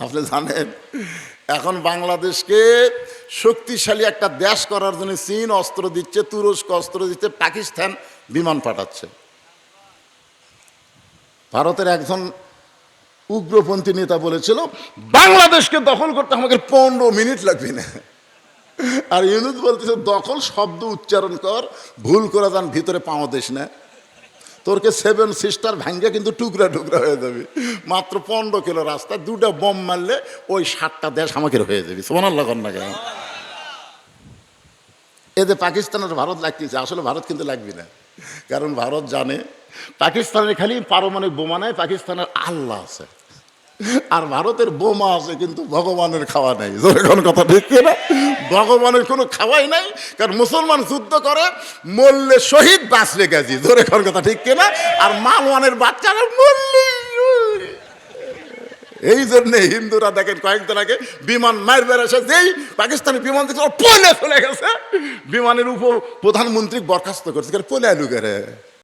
আপনি জানেন এখন বাংলাদেশকে শক্তিশালী একটা দেশ করার জন্য চীন অস্ত্র দিচ্ছে, তুরস্ক অস্ত্র দিচ্ছে, পাকিস্তান বিমান পাঠাচ্ছে। ভারতের একজন উগ্রপন্থী নেতা বলেছিল বাংলাদেশকে দখল করতে আমাকে 15 মিনিট লাগবে না। আর ইউনূস বলতেছে দখল শব্দ উচ্চারণ কর, ভুল করে যান ভিতরে পাওয়া দেশ না, তোরকে 7 সিস্টার ভাঙ্গে কিন্তু টুকরা টুকরা হয়ে যাবে। মাত্র 15 কিলো রাস্তা, 2টা বোম মারলে ওই 7টা দেশ আমাকে হয়ে যাবে। সুবহানাল্লাহ না কেন? এতে পাকিস্তানের ভারত লাগতেছে, আসলে ভারত কিন্তু লাগবে না, কারণ ভারত জানে পাকিস্তানের খালি পারমাণবিক বোমা নাই, পাকিস্তানের আল্লাহ আছে, আর ভারতের বোমা আছে কিন্তু ভগবানের খাওয়া নাই। যখন কথা ঠিক না, ভগবানের কোনো খাওয়াই নাই, কারণ মুসলমান যুদ্ধ করে মরলে শহীদ, বাঁচলে গাজী। জোরে কোন কথা ঠিক কিনা? আর মালওয়ানের বাচ্চারা মরলে, এই জন্যে হিন্দুরা দেখেন কয়েকদিন আগে বিমান মারবে এসে যেই পাকিস্তানি বিমান দেখছে পলে চলে গেছে, বিমানের উপর প্রধানমন্ত্রী বরখাস্ত করছে, পলে আলু করে।